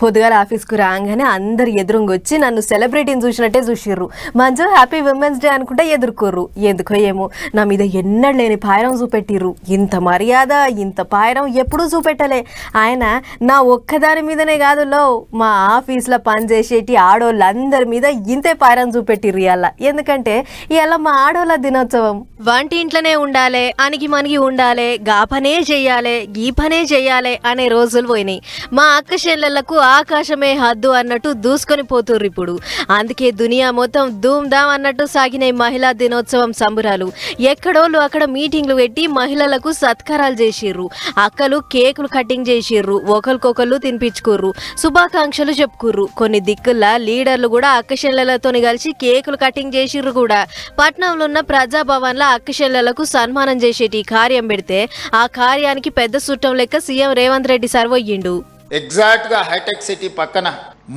పొద్దుగాల ఆఫీస్కు రాగానే అందరు ఎదురుంగొచ్చి నన్ను సెలబ్రిటీని చూసినట్టే చూసిర్రు. మంచు హ్యాపీ విమెన్స్ డే అనుకుంటే ఎదుర్కోర్రు. ఎందుకో ఏమో నా మీద ఎన్నడూ లేని పాయరం చూపెట్టిర్రు. ఇంత మర్యాద ఇంత పాయరం ఎప్పుడూ చూపెట్టలే. ఆయన నా ఒక్కదాని మీదనే కాదు లో మా ఆఫీస్లో పనిచేసేటి ఆడోళ్ళందరి మీద ఇంతే పాయరం చూపెట్టిర్రు ఇవాళ. ఎందుకంటే ఇవాళ మా ఆడోళ్ళ దినోత్సవం. వంటింట్లోనే ఉండాలి, అణిగి మనిగి ఉండాలి, గా పనే చెయ్యాలి, ఈ పనే చెయ్యాలి అనే రోజులు పోయినాయి. మా అక్క చెల్లెళ్లకు ఆకాశమే హద్దు అన్నట్టు దూసుకొని పోతుర్రు ఇప్పుడు. అందుకే దునియా మొత్తం ధూమ్ ధామ్ అన్నట్టు సాగినాయి మహిళా దినోత్సవం సంబురాలు. ఎక్కడోళ్ళు అక్కడ మీటింగ్లు పెట్టి మహిళలకు సత్కారాలు చేసిర్రు. అక్కలు కేకులు కటింగ్ చేసిర్రు, ఒకరికొకళ్ళు తినిపించుకుర్రు, శుభాకాంక్షలు చెప్పుకుర్రు. కొన్ని దిక్కుల్లా లీడర్లు కూడా అక్క చెల్లెలతోని కలిసి కేకులు కటింగ్ చేసిర్రు కూడా. పట్నంలో ఉన్న ప్రజాభవన్లో అక్క చెల్లెలకు సన్మానం చేసేటి కార్యం పెడితే ఆ కార్యానికి పెద్ద సుట్టం లెక్క సీఎం రేవంత్ రెడ్డి సర్వయ్యిండు. ఎగ్జాక్ట్ గా హైటెక్ సిటీ పక్కన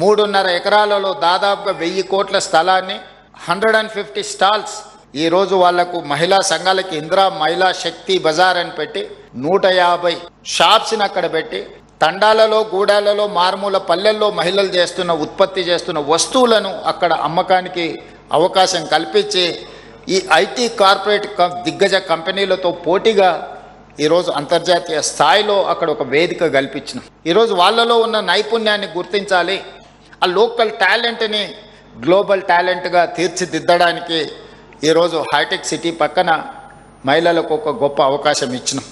3.5 ఎకరాలలో దాదాపుగా 1000 కోట్ల స్థలాన్ని 150 స్టాల్స్ ఈ రోజు వాళ్లకు మహిళా సంఘాలకి ఇందిరా మహిళా శక్తి బజార్ అని పెట్టి 150 షాప్స్ ని అక్కడ పెట్టి తండాలలో గూడాలలో మారుమూల పల్లెల్లో మహిళలు ఉత్పత్తి చేస్తున్న వస్తువులను అక్కడ అమ్మకానికి అవకాశం కల్పించి ఈ ఐటీ కార్పొరేట్ దిగ్గజ కంపెనీలతో పోటీగా ఈరోజు అంతర్జాతీయ స్థాయిలో అక్కడ ఒక వేదిక కల్పించినాం. ఈరోజు వాళ్ళలో ఉన్న నైపుణ్యాన్ని గుర్తించాలి, ఆ లోకల్ టాలెంట్ని గ్లోబల్ టాలెంట్గా తీర్చిదిద్దడానికి ఈరోజు హైటెక్ సిటీ పక్కన మహిళలకు ఒక గొప్ప అవకాశం ఇచ్చినాం.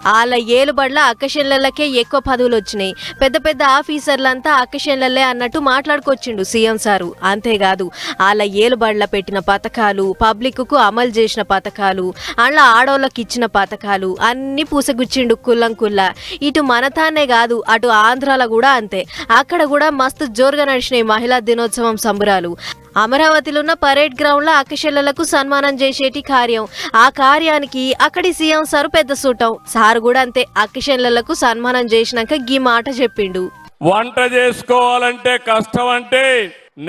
వాళ్ళ ఏలుబడ్ల అక్కశెల్లకే ఎక్కువ పదవులు వచ్చినాయి. పెద్ద పెద్ద ఆఫీసర్లంతా అక్కశెల్లలే అన్నట్టు మాట్లాడుకొచ్చిండు సీఎం సారు. అంతేకాదు వాళ్ళ ఏలుబడ్ల పెట్టిన పథకాలు, పబ్లిక్కు అమలు చేసిన పథకాలు, వాళ్ళ ఆడోళ్ళకి ఇచ్చిన పథకాలు అన్నీ పూసగుచ్చిండు కుల్లం కుల్లా. ఇటు మనతానే కాదు అటు ఆంధ్రాలో కూడా అంతే. అక్కడ కూడా మస్తు జోరుగా నడిచినాయి మహిళా దినోత్సవం సంబురాలు. అమరావతిలో ఉన్న పరేడ్ గ్రౌండ్ లో అక్కశెల్లలకు సన్మానం చేసేటి కార్యం. ఆ కార్యానికి అక్కడి సీఎం సారు పెద్ద సూటం. సారు కూడా అంతే అక్కశెల్లలకు సన్మానం చేసినాక గీ మాట చెప్పిండు. వంట చేసుకోవాలంటే కష్టం అంటే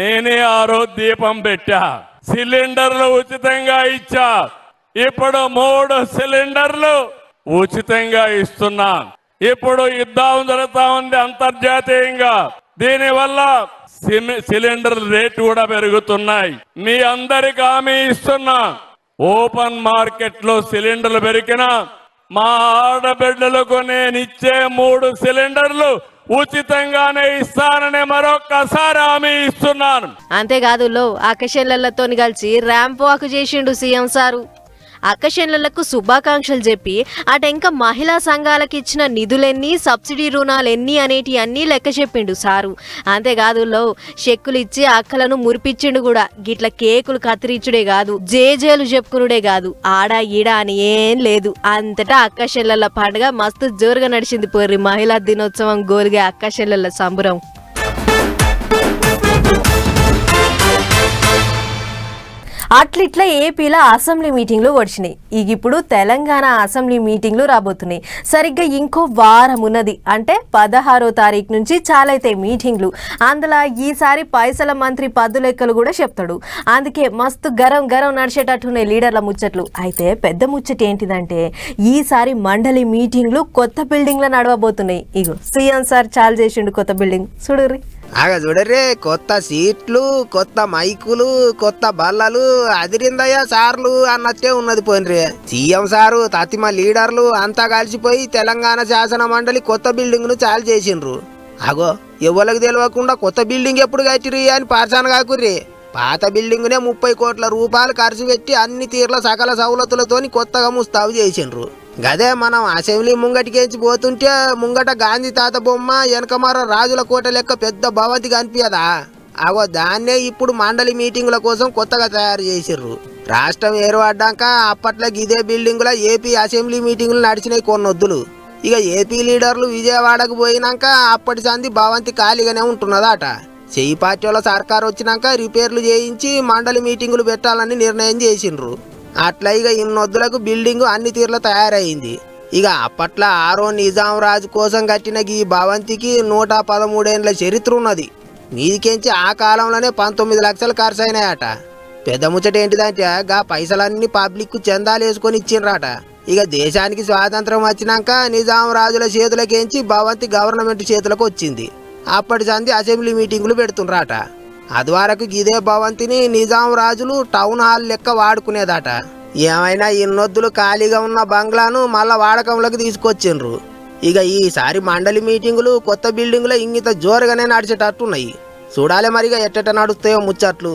నేనే ఆ రోజు దీపం పెట్టా, సిలిండర్లు ఉచితంగా ఇచ్చా. ఇప్పుడు 3 సిలిండర్లు ఉచితంగా ఇస్తున్నా. ఇప్పుడు యుద్ధం జరుగుతా ఉంది అంతర్జాతీయంగా. దీనివల్ల సిలిండర్ రేటు కూడా పెరుగుతున్నాయి. మీ అందరికి హామీ ఇస్తున్నా, ఓపెన్ మార్కెట్ లో సిలిండర్లు పెరిగినా మా ఆడబిడ్డలకు నేను ఇచ్చే 3 సిలిండర్లు ఉచితంగానే ఇస్తానని మరొక్కసారి హామీ ఇస్తున్నాను. అంతేకాదు లో అక్కశెల్లలతో కలిసి ర్యాంప్ వాక్ చేసిండు సీఎం సారు. అక్కశెల్లలకు శుభాకాంక్షలు చెప్పి అటెంక మహిళా సంఘాలకు ఇచ్చిన నిధులెన్ని, సబ్సిడీ రుణాలెన్ని అనేటి అన్నీ లెక్క చెప్పిండు సారు. అంతేకాదు లో చెక్కులు ఇచ్చి అక్కలను మురిపించిండు కూడా. గిట్ల కేకులు కత్తిరించుడే కాదు, జేజేలు చెప్పుకునుడే కాదు, ఆడ ఈడ అని ఏం లేదు. అంతటా అక్కశెల్లల పండుగ మస్తు జోరుగా నడిచింది పోర్రి మహిళా దినోత్సవం గోల్గే అక్కశెల్లల సంబరం. అట్లిట్లా ఏపీలో అసెంబ్లీ మీటింగ్లు వచ్చినాయి. ఇప్పుడు తెలంగాణ అసెంబ్లీ మీటింగ్లు రాబోతున్నాయి. సరిగ్గా ఇంకో వారం ఉన్నది. అంటే 16వ తారీఖు నుంచి చాలైతే మీటింగ్లు. అందులో ఈసారి పైసల మంత్రి పద్దు లెక్కలు కూడా చెప్తాడు. అందుకే మస్తు గరం నడిచేటట్టున్నాయి లీడర్ల ముచ్చట్లు. అయితే పెద్ద ముచ్చట ఏంటిదంటే ఈసారి మండలి మీటింగ్లు కొత్త బిల్డింగ్లో నడవబోతున్నాయి. ఇగో సీఎం సార్ చాలు చేసిండు కొత్త బిల్డింగ్ చూడుర్రి. చూడర్రే, కొత్త సీట్లు, కొత్త మైకులు, కొత్త బల్లలు, అదిరిందయ్యా సార్లు అన్నట్టే ఉన్నది. పోయినరే సీఎం సారు తతిమ లీడర్లు అంతా కలిసిపోయి తెలంగాణ శాసన మండలి కొత్త బిల్డింగ్ ను చాలు చేసిండ్రు. ఎవరికి తెలియకుండా కొత్త బిల్డింగ్ ఎప్పుడు కట్టిరి అని పార్చాను కాకుర్రి. పాత బిల్డింగ్ నే 30 కోట్ల రూపాయలు ఖర్చు పెట్టి అన్ని తీర్ల సకల సౌలతులతోని కొత్తగా ముస్తాబు చేసిండ్రు. గదే మనం అసెంబ్లీ ముంగటికేంచి పోతుంటే ముంగట గాంధీ తాత బొమ్మ, వెనకమార రాజుల కోట లెక్క పెద్ద భవంతి కనిపించదా? దాన్నే ఇప్పుడు మండలి మీటింగుల కోసం కొత్తగా తయారు చేసిర్రు. రాష్ట్రం ఏర్పడ్డాక అప్పట్లో ఇదే బిల్డింగుల ఏపీ అసెంబ్లీ మీటింగులు నడిచినాయి కొన్నొద్దులు. ఇక ఏపీ లీడర్లు విజయవాడకు పోయినాక అప్పటి సంది భవంతి ఖాళీగానే ఉంటున్నదట. చెయ్యి పార్టీల సర్కారు వచ్చినాక రిపేర్లు చేయించి మండలి మీటింగులు పెట్టాలని నిర్ణయం చేసిండ్రు. అట్లా ఇక ఇన్నొద్దులకు బిల్డింగ్ అన్ని తీర్ల తయారైంది. ఇక అప్పట్లో ఆరో నిజాం రాజు కోసం కట్టిన ఈ భవంతికి 113 ఏళ్ల చరిత్ర ఉన్నది. మీదికెంచి ఆ కాలంలోనే 19 లక్షలు ఖర్చు అయినాయట. పెద్ద ముచ్చట ఏంటిదంటే గా పైసలన్నీ పబ్లిక్ చందాలు వేసుకొని ఇచ్చిండ్రట. ఇక దేశానికి స్వాతంత్రం వచ్చినాక నిజాం రాజుల చేతులకేంచి భవంతి గవర్నమెంట్ చేతులకు వచ్చింది. అప్పటి సంది అసెంబ్లీ మీటింగులు పెడుతుండ్రాట. అది వరకు గిదే భవంతిని నిజాం రాజులు టౌన్ హాల్ లెక్క వాడుకునేదట. ఏమైనా ఇన్నొద్దులు ఖాళీగా ఉన్న బంగ్లాను మళ్ళా వాడకంలోకి తీసుకొచ్చిండ్రు. ఇక ఈసారి మండలి మీటింగులు కొత్త బిల్డింగులో ఇంగిత జోరుగానే నడిచేటట్టున్నాయి. చూడాలి మరిగా ఎట్టెట నడుస్తాయో ముచ్చట్లు.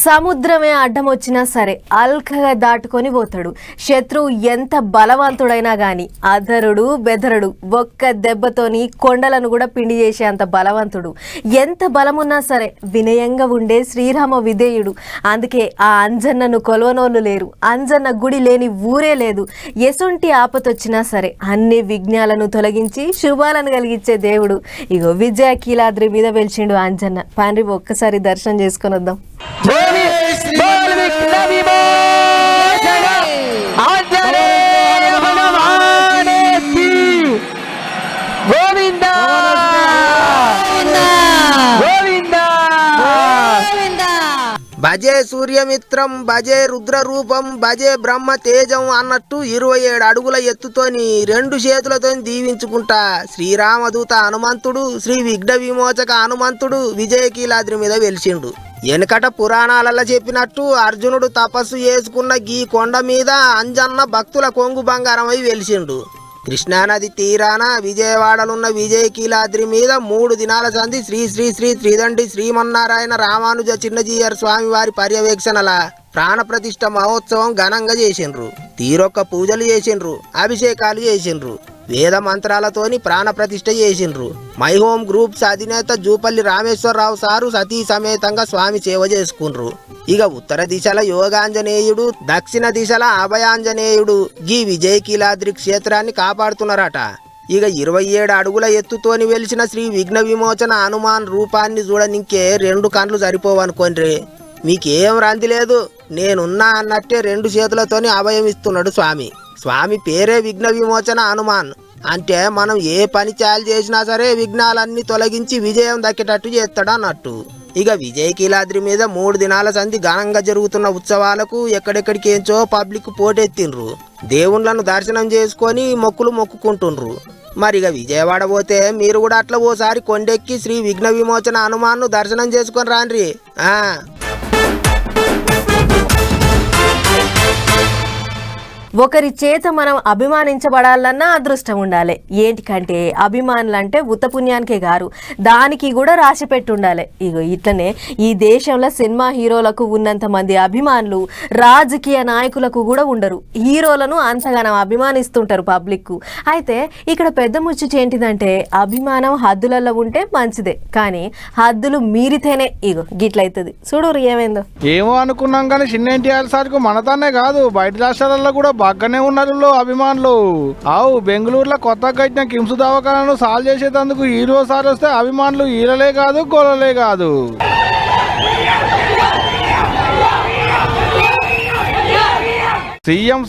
సముద్రమే అడ్డం వచ్చినా సరే అల్కగా దాటుకొని పోతాడు. శత్రువు ఎంత బలవంతుడైనా గాని అధరుడు బెదరుడు ఒక్క దెబ్బతోని కొండలను కూడా పిండి చేసే అంత బలవంతుడు. ఎంత బలమున్నా సరే వినయంగా ఉండే శ్రీరామ విధేయుడు. అందుకే ఆ అంజన్నను కొలవనోళ్ళు లేరు, అంజన్న గుడి లేని ఊరే లేదు. ఎసొంటి ఆపతొచ్చినా సరే అన్ని విఘ్నాలను తొలగించి శుభాలను కలిగించే దేవుడు. ఇగో విజయ కీలాద్రి మీద వెలిచిండు అంజన్న. పాండ్రి ఒక్కసారి దర్శనం చేసుకొని వద్దాం. భజే సూర్యమిత్రం, భజే రుద్ర రూపం, భజే బ్రహ్మ తేజం అన్నట్టు 27 అడుగుల ఎత్తుతోని 2 చేతులతో దీవించుకుంటా శ్రీరామదూత హనుమంతుడు, శ్రీ విఘ్న విమోచక హనుమంతుడు విజయకీలాద్రి మీద వెలిసిండు. వెనకట పురాణాలలో చెప్పినట్టు అర్జునుడు తపస్సు చేసుకున్న గీ కొండ మీద అంజన్న భక్తుల కొంగు బంగారమై వెలిసిండు. కృష్ణానది తీరాన విజయవాడలున్న విజయకీలాద్రి మీద 3 దినాల సంధి శ్రీ శ్రీ శ్రీ త్రిదండి శ్రీమన్నారాయణ రామానుజ చిన్నజీయర్ స్వామి వారి పర్యవేక్షణల ప్రాణ ప్రతిష్ఠ మహోత్సవం ఘనంగా చేసిండ్రు. తీరొక్క పూజలు చేసిండ్రు, అభిషేకాలు చేసిండ్రు, వేద మంత్రాలతోని ప్రాణ ప్రతిష్ఠ చేసిండ్రు. మై హోమ్ గ్రూప్స్ అధినేత జూపల్లి రామేశ్వరరావు సారు సతీ సమేతంగా స్వామి సేవ చేసుకుండ్రు. ఇక ఉత్తర దిశల యోగాంజనేయుడు, దక్షిణ దిశల అభయాంజనేయుడు గీ విజయకీలాద్రి క్షేత్రాన్ని కాపాడుతున్నారట. ఇక 27 అడుగుల ఎత్తుతోని వెలిసిన శ్రీ విఘ్న విమోచన హనుమాన్ రూపాన్ని చూడనింకే 2 కండ్లు సరిపోవనుకోండి. మీకేం రంది లేదు, నేనున్నా అన్నట్టే 2 చేతులతోని అభయం ఇస్తున్నాడు స్వామి. స్వామి పేరే విఘ్న విమోచన హనుమాన్. అంటే మనం ఏ పని చాలు చేసినా సరే విఘ్నాలన్నీ తొలగించి విజయం దక్కేటట్టు చేస్తాడు అన్నట్టు. ఇక విజయకీలాద్రి మీద 3 దినాల సంధి ఘనంగా జరుగుతున్న ఉత్సవాలకు ఎక్కడెక్కడికేంచో పబ్లిక్ పోటెత్తిండ్రు. దేవుళ్ళను దర్శనం చేసుకొని మొక్కులు మొక్కుకుంటుండ్రు. మరిగా విజయవాడ పోతే మీరు కూడా అట్లా ఓసారి కొండెక్కి శ్రీ విఘ్న విమోచన హనుమాన్ను దర్శనం చేసుకొని రాండ్రి. ఒకరి చేత మనం అభిమానించబడాలన్నా అదృష్టం ఉండాలి. ఏంటికంటే అభిమానులంటే ఉత్తపుణ్యానికే గారు, దానికి కూడా రాసి పెట్టి ఉండాలి. ఇగో ఇట్లనే ఈ దేశంలో సినిమా హీరోలకు ఉన్నంత మంది అభిమానులు రాజకీయ నాయకులకు కూడా ఉండరు. హీరోలను అంతగానం అభిమానిస్తుంటారు పబ్లిక్. అయితే ఇక్కడ పెద్ద ముచ్చట ఏంటిదంటే అభిమానం హద్దులలో ఉంటే మంచిదే, కానీ హద్దులు మీరితేనే ఇగో గిట్లయితుంది. చూడు ఏమైందో ఏమో అనుకున్నాం కానీ చిన్న ఎన్టీఆర్ సార్కు మనతానే కాదు బయట రాష్ట్రాలలో కూడా బాగానే ఉన్నారు అభిమానులు. ఆవు బెంగళూరులో కొత్తగా కట్టిన కిమ్స్ దవాఖానాను సాల్వ్ చేసేందుకు హీరో సార్ వస్తే అభిమానులు ఈలలే కాదు గోలలే కాదు.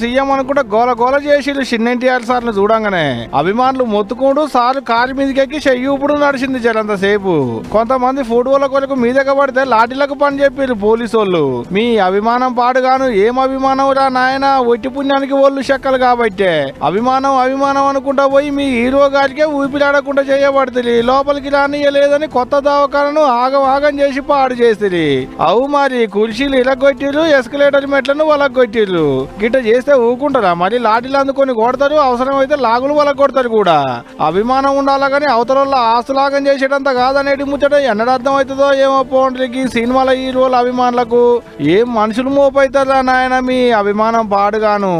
సీఎం అనుకుంటే గోల గోల చేసిళ్ళు చిన్న ఎన్టీఆర్ సార్ను చూడంగానే. అభిమానులు మొత్తుకుంటూ సార్ కారు మీదకెక్కి చెయ్యి ఇప్పుడు నడిచింది జరంతసేపు. కొంతమంది ఫోటోల కొరకు మీదక పడితే లాఠీలకు పని చెప్పారు పోలీసు వాళ్ళు. మీ అభిమానం పాడుగాను ఏం అభిమానం రా నాయన, ఒట్టి పుణ్యానికి ఒళ్ళు చెక్కలు కాబట్టే అభిమానం అనుకుంటా పోయి మీ హీరో గారికే ఊపిరాడకుండా చేయబడుతుంది. లోపలికి రానియలేదని కొత్త దవాఖానను ఆగం చేసి పాడు చేస్తుంది. అవు మరి కుర్చీలు ఇలగొట్టిరు, ఎస్కలేటర్ మెట్లను వలగొట్టిరు. గిట్ట చేస్తే ఊకుంటారా? మరి లాఠీలు అందుకొని కొడతారు, అవసరమైతే లాగులు వల్ల కొడతారు కూడా. అభిమానం ఉండాలా కానీ అవతల ఆస్తులాగం చేసేటంత కాదనేటి ముచ్చట ఎన్నడ అర్థం అవుతుందో ఏమో. పోండ్రికి సినిమాల హీరోల అభిమానులకు ఏం మనుషులు మోపైతారా నాయన మీ అభిమానం పాడుగాను.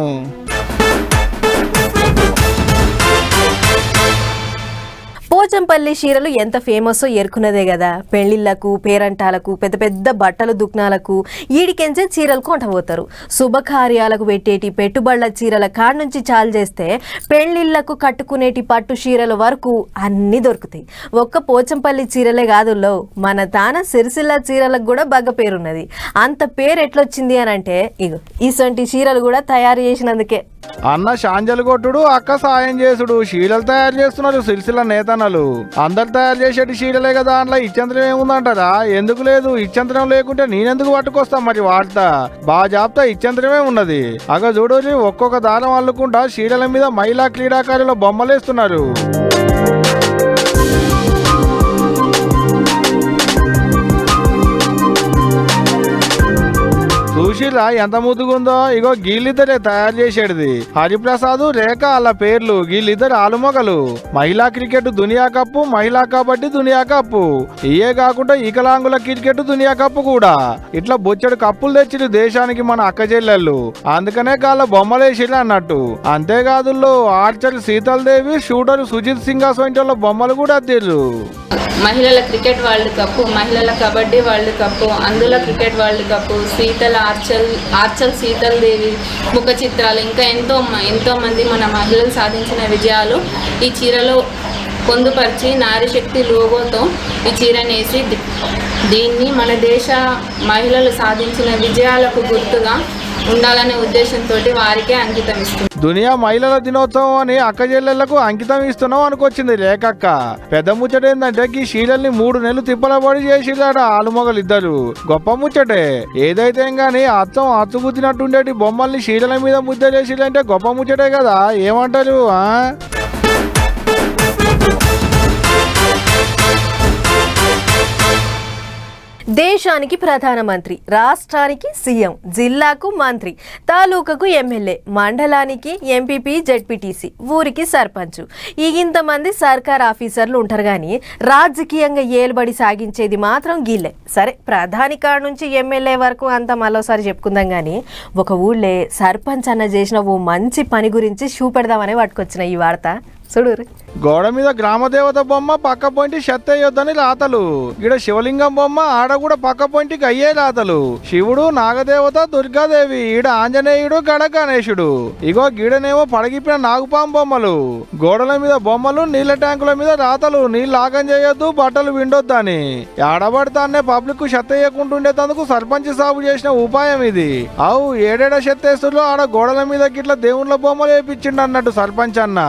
పోచంపల్లి చీరలు ఎంత ఫేమస్సో ఎరుకున్నదే కదా. పెళ్లిళ్లకు, పేరంటాలకు, పెద్ద పెద్ద బట్టలు దుకాణాలకు ఈడికెంచే చీరలు కొంటపోతారు. శుభకార్యాలకు పెట్టేటి పెట్టుబడుల చీరల కాడ నుంచి చాలు చేస్తే పెళ్లిళ్లకు కట్టుకునేటి పట్టు చీరల వరకు అన్నీ దొరుకుతాయి. ఒక్క పోచంపల్లి చీరలే కాదుల్లో, మన తాన సిరిసిల్ల చీరలకు కూడా బాగా పేరున్నది. అంత పేరు ఎట్లొచ్చింది అని అంటే ఇగో ఇసొంటి చీరలు కూడా తయారు చేసినందుకే. అన్న శాంజలు కొట్టుడు, అక్క సాయం చేసుడు, చీరలు తయారు చేస్తున్నారు సిరిసిల్ల నేతన్నలు. చీరలు అందరు తయారు చేసేటి చీరలే కదా, అందులో ఇచ్చంతరం ఏముందంటారా? ఎందుకు లేదు, ఇచ్చంతరం లేకుంటే నేనెందుకు పట్టుకొస్తా మరి వాడతా, బాగా జాబ్తా ఇచ్చంతరమే ఉన్నది. అగ చూడు, ఒక్కొక్క దారం అల్లుకుంటా చీరల మీద మహిళా క్రీడాకారుల బొమ్మలేస్తున్నారు. చూసిరా ఎంత ముద్దుగుందో. ఇగో గీళ్ళిద్దరే తయారు చేసేది. హరిప్రసాద్, రేఖ వాళ్ళ పేర్లు. వీళ్ళిద్దరు ఆలుమగలు. మహిళా క్రికెట్ దునియా కప్పు, మహిళా కబడ్డీ దునియా కప్పు, ఇయే కాకుండా వికలాంగుల క్రికెట్ దునియా కప్పు కూడా. ఇట్లా బొచ్చడు కప్పులు తెచ్చిరు దేశానికి మన అక్క చెల్లెళ్ళు. అందుకనే కాళ్ళ బొమ్మలేసిరు అన్నట్టు. అంతేకాదు, ఆర్చర్ శీతల్ దేవి, షూటర్ సుజిత్ సింగ్ అసోంటి బొమ్మలు కూడా అద్దిర్రు. మహిళల క్రికెట్ వరల్డ్ కప్, మహిళల కబడ్డీ వరల్డ్ కప్, అందుల cricket world cup, Sheetal archer Sheetal Devi ముఖ చిత్రాలు, ఇంకా ఎంతో మంది మన మహిళలు సాధించిన విజయాలు ఈ చీరలో పొందుపరిచి నారీశక్తి లోగోతో ఈ చీరనేసి దీన్ని మన దేశ మహిళలు సాధించిన విజయాలకు గుర్తుగా ఉండాలనే ఉద్దేశంతో వారికే అంకితం ఇస్తుంది. దునియా మహిళల దినోత్సవం అని అక్క చెల్లెళ్లకు అంకితం ఇస్తున్నాం అనుకొచ్చింది రేఖక్క. పెద్ద ముచ్చట ఏంటంటే ఈ చీరల్ని 3 నెలలు తిప్పలబడి చేసిరాడ ఆలుమొగలిద్దరు. గొప్ప ముచ్చటే. ఏదైతే గానీ అచ్చం అచ్చుగుద్దినట్టుండేటి బొమ్మల్ని చీరల మీద ముద్ద చేసిరంటే గొప్ప ముచ్చటే కదా, ఏమంటారు? దేశానికి ప్రధానమంత్రి, రాష్ట్రానికి సీఎం, జిల్లాకు మంత్రి, తాలూకాకు ఎమ్మెల్యే, మండలానికి ఎంపీపీ, జెడ్పీటీసీ, ఊరికి సర్పంచ్, ఇంతమంది సర్కార్ ఆఫీసర్లు ఉంటారు కానీ రాజకీయంగా ఏలుబడి సాగించేది మాత్రం గీళ్ళే. సరే, ప్రధాని కాడ నుంచి ఎమ్మెల్యే వరకు అంతా మరోసారి చెప్పుకుందాం కానీ ఒక ఊళ్ళే సర్పంచ్ అన్న చేసిన ఓ మంచి పని గురించి చూపెడదామని పట్టుకొచ్చిన ఈ వార్త చూడు. గోడ మీద గ్రామదేవత బొమ్మ పక్క పొంటి చెత్తయ్యొద్దని రాతలు. ఈడ శివలింగం బొమ్మ ఆడ కూడా పక్క పొంటికి అయ్యే రాతలు. శివుడు, నాగదేవత, దుర్గాదేవి, ఈడ ఆంజనేయుడు, గడ గణేశుడు. ఇగో గీడనేమో పడగిపిన నాగుపాం బొమ్మలు. గోడల మీద బొమ్మలు, నీళ్ల ట్యాంకుల మీద రాతలు. నీళ్ళు ఆగం చేయొద్దు, బట్టలు విండొద్దని. ఆడబడతానే పబ్లిక్ చెత్తయ్యకుంటుండేందుకు సర్పంచ్ సాగు చేసిన ఉపాయం ఇది. అవు ఏడేడ చెత్తేస్తుల్లో ఆడ గోడల మీద గిట్ల దేవుళ్ళ బొమ్మలు వేపించిండు అన్నట్టు సర్పంచ్ అన్న.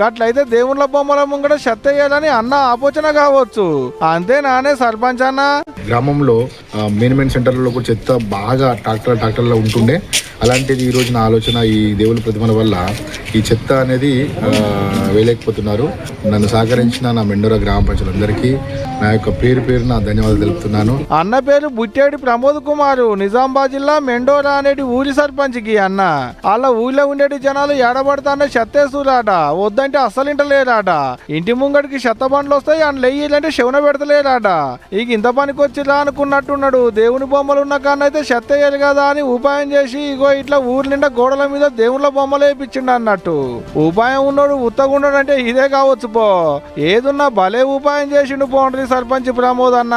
గట్లయితే దేవుళ్ళ బొమ్మల ముంగడ చెత్తయ్యాలని అన్న ఆలోచన కావచ్చు. అంతే నానే సర్పంచ్ అన్న. గ్రామంలో మెయిన్ సెంటర్లలో కూడా చెత్త బాగా ట్రాక్టర్లో ఉంటుండే. అలాంటిది ఈ రోజు నా ఆలోచన, ఈ దేవుళ్ళ ప్రతిమల వల్ల ఈ చెత్త అనేది వేయలేకపోతున్నారు. నన్ను సహకరించిన నా మెండోరా గ్రామ ప్రజలందరికీ నా యొక్క పేరున ధన్యవాదాలు తెలుపుతున్నాను. అన్న పేరు బుట్టేడి ప్రమోద్ కుమారు, నిజామాబాద్ జిల్లా మెండోరా అనేది ఊరి సర్పంచ్కి అన్న. వాళ్ళ ఊళ్ళో ఉండేటి జనాలు ఏడబడతానే చెత్తేస్తురాట, వద్దంటే అస్సలు ఇంటలేరాట. ఇంటి ముంగడికి చెత్త బండ్లు వస్తాయి, అని లెయ్యాలంటే శవన పెడతలేరాట. ఇక ఇంత పనికి వచ్చిరా అనుకున్నట్టున్నాడు. దేవుని బొమ్మలు ఉన్న కాన్నైతే చెత్త వేయాలి కదా అని ఉపాయం చేసి ఇగో ఇట్లా ఊరి నిండా గోడల మీద దేవుళ్ళ బొమ్మలు వేయించిండు అన్నట్టు. ఉపాయం ఉన్నాడు ఉత్తగుండాడు అంటే ఇదే కావచ్చు పో. ఏదున్నా భలే ఉపాయం చేసిండు పోండ్రి సర్పంచ్ ప్రమోద్ అన్న.